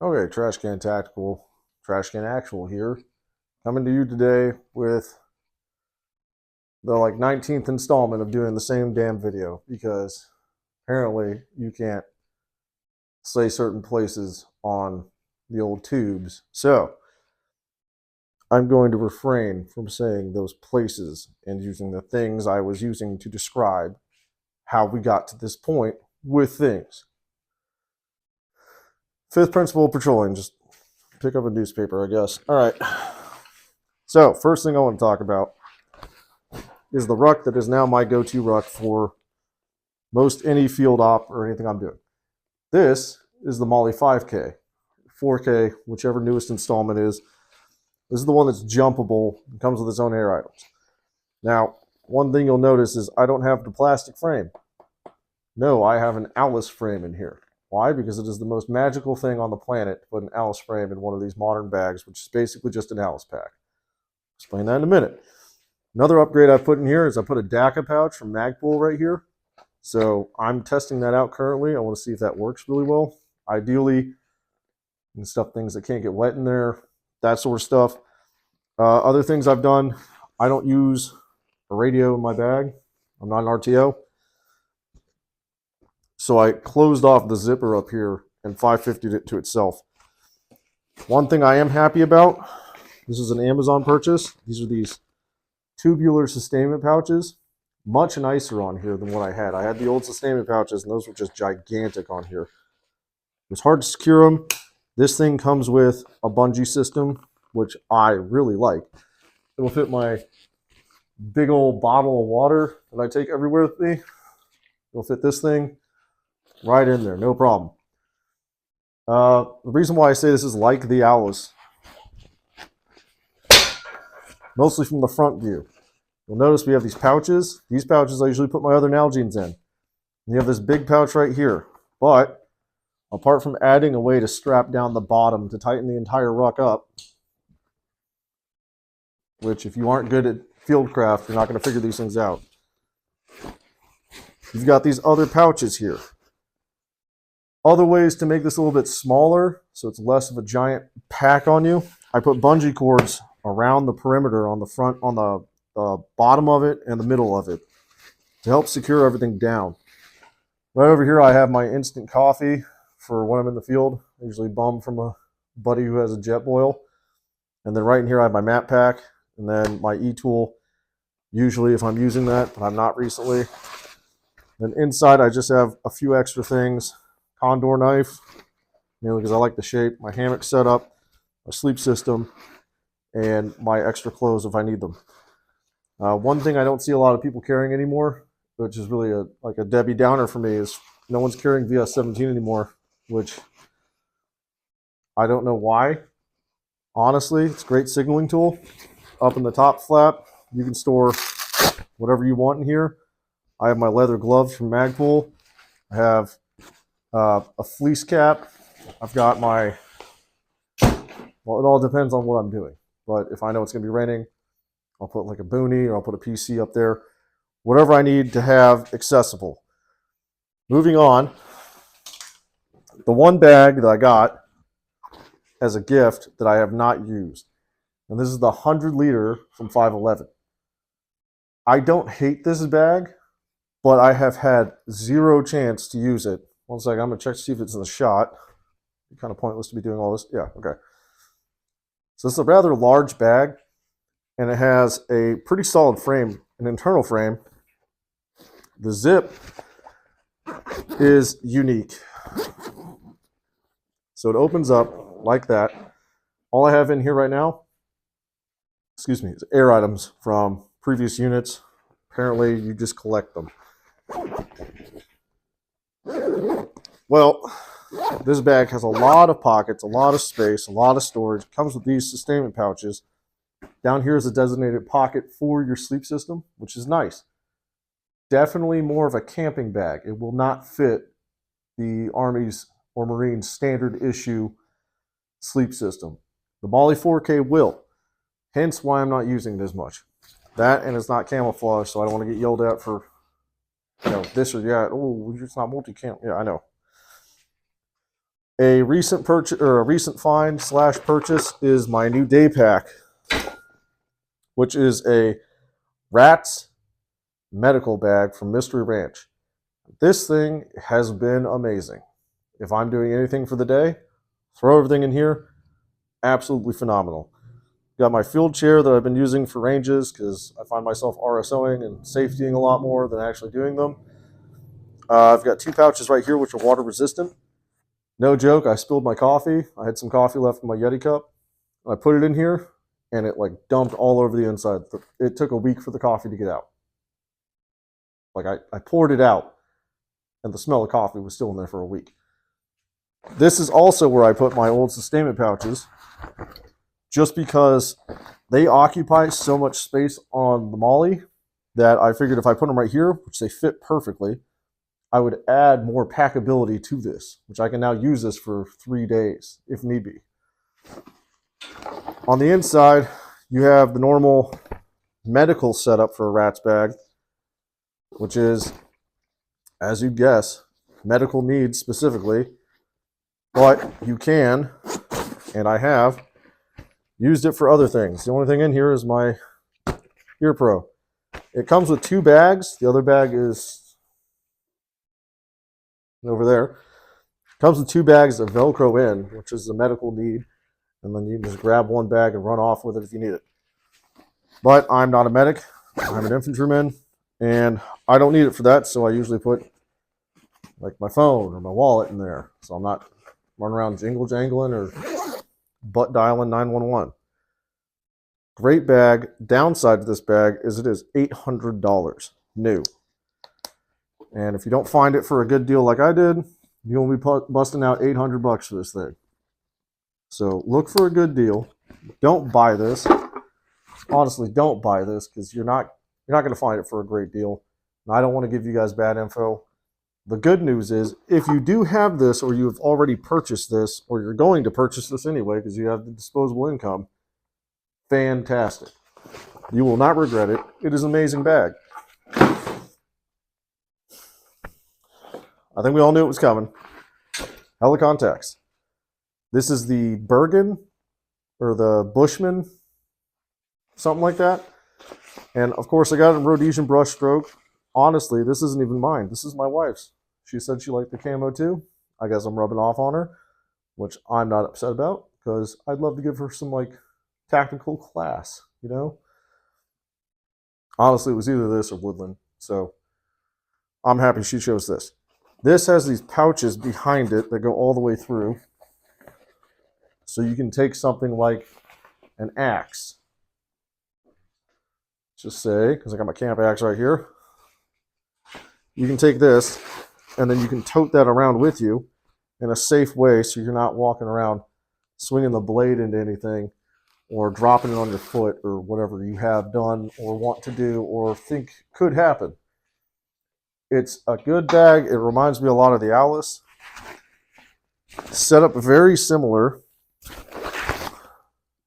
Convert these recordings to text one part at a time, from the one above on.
Okay, Trash Can Tactical, Trash Can Actual here, coming to you today with the 19th installment of doing the same damn video because apparently you can't say certain places on the old tubes. So I'm going to refrain from saying those places and using the things I was using to describe how we got to this point with things. Fifth principle of patrolling, just pick up a newspaper, I guess. All right. So, first thing I want to talk about is the ruck that is now my go-to ruck for most any field op or anything I'm doing. This is the Molle 5K, 4K, whichever newest installment is. This is the one that's jumpable and comes with its own air items. Now, one thing you'll notice is I don't have the plastic frame. No, I have an Alice frame in here. Why? Because it is the most magical thing on the planet to put an Alice frame in one of these modern bags, which is basically just an Alice pack. Explain that in a minute. Another upgrade I put in here is I put a DACA pouch from Magpul right here. So I'm testing that out currently. I want to see if that works really well. Ideally, you can stuff things that can't get wet in there, that sort of stuff. Other things I've done, I don't use a radio in my bag. I'm not an RTO. So I closed off the zipper up here and 550'd it to itself. One thing I am happy about, this is an Amazon purchase. These are these tubular sustainment pouches. Much nicer on here than what I had. I had the old sustainment pouches and those were just gigantic on here. It was hard to secure them. This thing comes with a bungee system, which I really like. It'll fit my big old bottle of water that I take everywhere with me. It'll fit this thing right in there, no problem. The reason why I say this is like the Alice, mostly from the front view. You'll notice we have these pouches. These pouches I usually put my other Nalgene's in. And you have this big pouch right here. But apart from adding a way to strap down the bottom to tighten the entire ruck up, which if you aren't good at fieldcraft, you're not going to figure these things out. You've got these other pouches here. Other ways to make this a little bit smaller, so it's less of a giant pack on you. I put bungee cords around the perimeter on the front, on the bottom of it and the middle of it to help secure everything down. Right over here I have my instant coffee for when I'm in the field. I usually bum from a buddy who has a jet boil. And then right in here I have my map pack and then my e-tool, usually if I'm using that, but I'm not recently. Then inside I just have a few extra things. Condor knife, mainly because I like the shape, my hammock setup, my sleep system, and my extra clothes if I need them. One thing I don't see a lot of people carrying anymore, which is really a Debbie Downer for me, is no one's carrying VS-17 anymore, which I don't know why. Honestly, it's a great signaling tool. Up in the top flap, you can store whatever you want in here. I have my leather gloves from Magpul. I have a fleece cap. I've got my, well, it all depends on what I'm doing. But if I know it's going to be raining, I'll put like a boonie or I'll put a PC up there. Whatever I need to have accessible. Moving on, the one bag that I got as a gift that I have not used. And this is the 100-liter from 511. I don't hate this bag, but I have had zero chance to use it. One second, I'm going to check to see if it's in the shot. It's kind of pointless to be doing all this. Yeah, okay. So it's a rather large bag, and it has a pretty solid frame, an internal frame. The zip is unique. So it opens up like that. All I have in here right now, excuse me, is air items from previous units. Apparently, you just collect them. Well, this bag has a lot of pockets, a lot of space, a lot of storage. It comes with these sustainment pouches. Down here is a designated pocket for your sleep system, which is nice. Definitely more of a camping bag. It will not fit the Army's or Marines standard issue sleep system. The Molle 4K will, hence why I'm not using it as much. That, and it's not camouflage, so I don't want to get yelled at for, this or that. Oh, it's not multi-cam. Yeah, I know. A recent purchase or a recent find slash purchase is my new day pack, which is a rat's medical bag from Mystery Ranch. This thing has been amazing. If I'm doing anything for the day, throw everything in here. Absolutely phenomenal. Got my field chair that I've been using for ranges because I find myself RSOing and safetying a lot more than actually doing them. I've got 2 pouches right here which are water resistant. No joke, I spilled my coffee. I had some coffee left in my Yeti cup. I put it in here and it like dumped all over the inside. It took a week for the coffee to get out. Like I poured it out and the smell of coffee was still in there for a week. This is also where I put my old sustainment pouches, just because they occupy so much space on the Molle that I figured if I put them right here, which they fit perfectly, I would add more packability to this, which I can now use this for 3 days if need be. On the inside, you have the normal medical setup for a rat's bag, which is, as you'd guess, medical needs specifically, but you can, and I have, used it for other things. The only thing in here is my Ear Pro. It comes with 2 bags. The other bag is over there. It comes with 2 bags of Velcro in, which is a medical need, and then you can just grab one bag and run off with it if you need it. But I'm not a medic. I'm an infantryman, and I don't need it for that, so I usually put like my phone or my wallet in there, so I'm not running around jingle jangling or butt dialing 911. Great bag. Downside to this bag is it is $800 new. And if you don't find it for a good deal like I did, you'll be busting out $800 for this thing. So look for a good deal. Don't buy this. Honestly, don't buy this because you're not going to find it for a great deal. And I don't want to give you guys bad info. The good news is if you do have this, or you've already purchased this, or you're going to purchase this anyway because you have the disposable income, fantastic. You will not regret it. It is an amazing bag. I think we all knew it was coming. Helikon Tex. This is the Bergen or the Bushman, something like that. And of course, I got it in Rhodesian brushstroke. Honestly, this isn't even mine. This is my wife's. She said she liked the camo too. I guess I'm rubbing off on her, which I'm not upset about because I'd love to give her some like tactical class, you know? Honestly, it was either this or Woodland. So I'm happy she chose this. This has these pouches behind it that go all the way through. So you can take something like an axe. Just say, because I got my camp axe right here. You can take this, and then you can tote that around with you in a safe way so you're not walking around swinging the blade into anything or dropping it on your foot or whatever you have done or want to do or think could happen. It's a good bag. It reminds me a lot of the Alice. Set up very similar.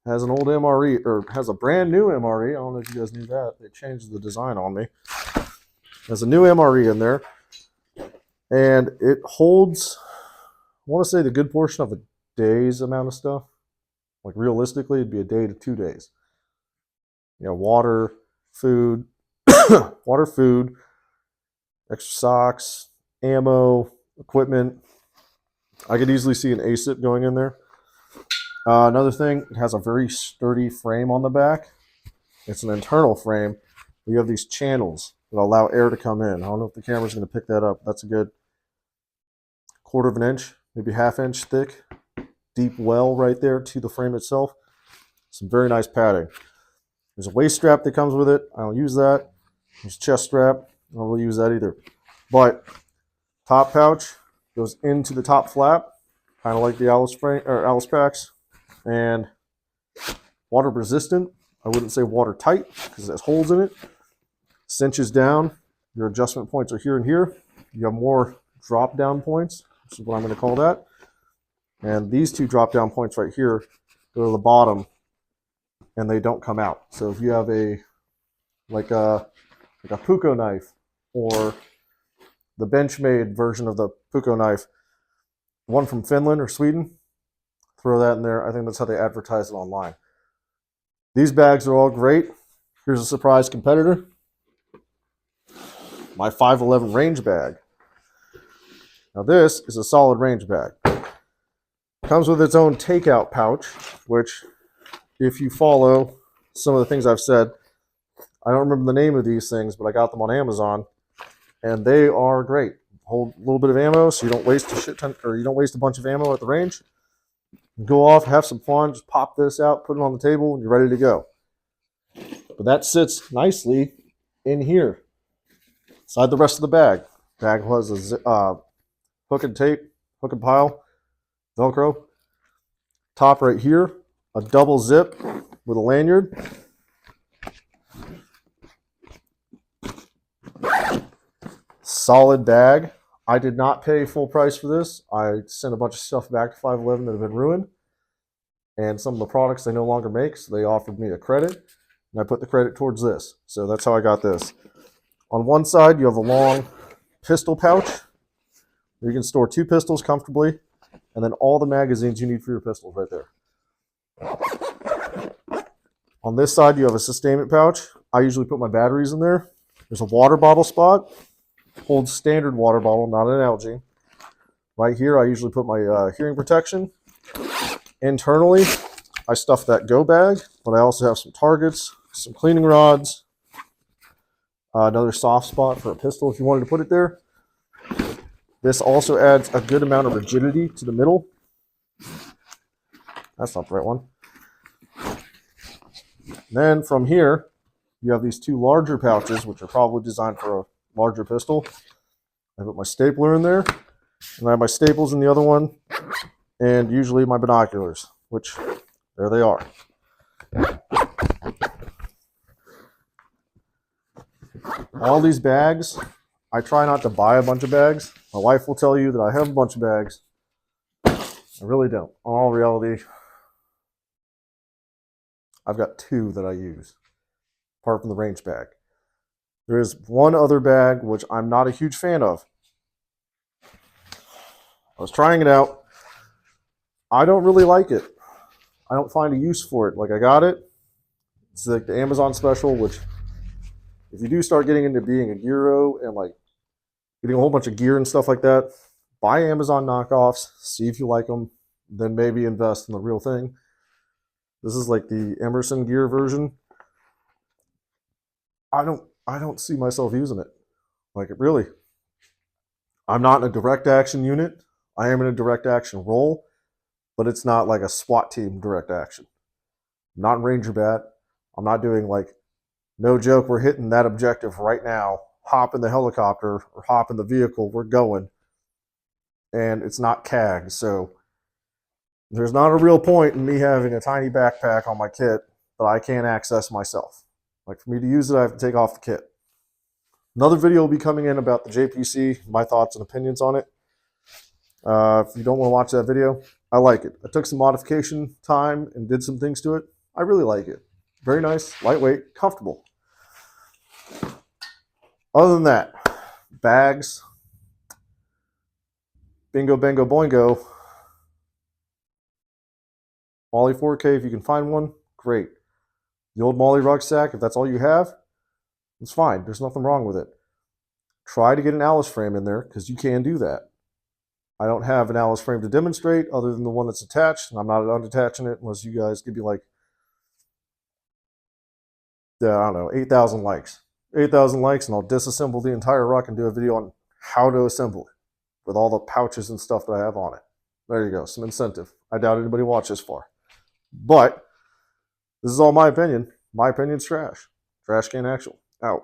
Has an old MRE, or has a brand new MRE. I don't know if you guys knew that. They changed the design on me. There's a new MRE in there. And it holds, I want to say, the good portion of a day's amount of stuff. Like realistically, it'd be a day to 2 days. You know, water, food, water, food, extra socks, ammo, equipment. I could easily see an ASIP going in there. Another thing, it has a very sturdy frame on the back. It's an internal frame. You have these channels that allow air to come in. I don't know if the camera's going to pick that up. That's a good 1/4 of an inch, maybe 1/2 inch thick, deep well right there to the frame itself. Some very nice padding. There's a waist strap that comes with it. I don't use that. There's a chest strap. I don't really use that either. But top pouch goes into the top flap, kind of like the Alice frame or Alice packs. And water resistant. I wouldn't say watertight because it has holes in it. Cinches down. Your adjustment points are here and here. You have more drop down points, which is what I'm going to call that. And these 2 drop down points right here go to the bottom and they don't come out. So if you have a Puko knife or the Benchmade version of the Puko knife, one from Finland or Sweden. Throw that in there. I think that's how they advertise it online. These bags are all great. Here's a surprise competitor. My 511 range bag. Now this is a solid range bag. Comes with its own takeout pouch, which if you follow some of the things I've said, I don't remember the name of these things, but I got them on Amazon, and they are great. Hold a little bit of ammo, so you don't waste a shit ton, or you don't waste a bunch of ammo at the range. Go off, have some fun, just pop this out, put it on the table, and you're ready to go. But that sits nicely in here, inside the rest of the bag. Bag has a hook and tape, hook and pile, Velcro. Top right here, a double zip with a lanyard. Solid bag. I did not pay full price for this. I sent a bunch of stuff back to 511 that had been ruined. And some of the products they no longer make, so they offered me a credit. And I put the credit towards this. So that's how I got this. On one side, you have a long pistol pouch where you can store 2 pistols comfortably, and then all the magazines you need for your pistols right there. On this side, you have a sustainment pouch. I usually put my batteries in there. There's a water bottle spot. Holds standard water bottle, not an Algae. Right here, I usually put my hearing protection. Internally, I stuff that go bag, but I also have some targets, some cleaning rods, another soft spot for a pistol if you wanted to put it there. This also adds a good amount of rigidity to the middle. That's not the right one. Then from here, you have these 2 larger pouches, which are probably designed for a larger pistol. I put my stapler in there, and I have my staples in the other one, and usually my binoculars, which there they are. All these bags, I try not to buy a bunch of bags. My wife will tell you that I have a bunch of bags. I really don't. In all reality, I've got 2 that I use, apart from the range bag. There is one other bag which I'm not a huge fan of. I was trying it out. I don't really like it. I don't find a use for it. Like, I got it. It's like the Amazon special, which if you do start getting into being a Giro and like getting a whole bunch of gear and stuff like that, buy Amazon knockoffs, see if you like them, then maybe invest in the real thing. This is like the Emerson gear version. I don't see myself using it. Like, it really. I'm not in a direct action unit. I am in a direct action role, but it's not like a SWAT team direct action. I'm not in Ranger Bat. I'm not doing like, no joke, we're hitting that objective right now. Hop in the helicopter or hop in the vehicle, we're going. And it's not CAG, so there's not a real point in me having a tiny backpack on my kit that I can't access myself. Like, for me to use it, I have to take off the kit. Another video will be coming in about the JPC, my thoughts and opinions on it. If you don't want to watch that video, I like it. I took some modification time and did some things to it. I really like it. Very nice, lightweight, comfortable. Other than that, bags, bingo, bango, boingo. Molle 4K, if you can find one, great. The old Molle rucksack, if that's all you have, it's fine. There's nothing wrong with it. Try to get an Alice frame in there, because you can do that. I don't have an Alice frame to demonstrate other than the one that's attached, and I'm not unattaching it unless you guys give me like, I don't know, 8,000 likes. 8,000 likes, and I'll disassemble the entire ruck and do a video on how to assemble it with all the pouches and stuff that I have on it. There you go, some incentive. I doubt anybody watched this far. But this is all my opinion. My opinion's trash. Trash can actual. Out.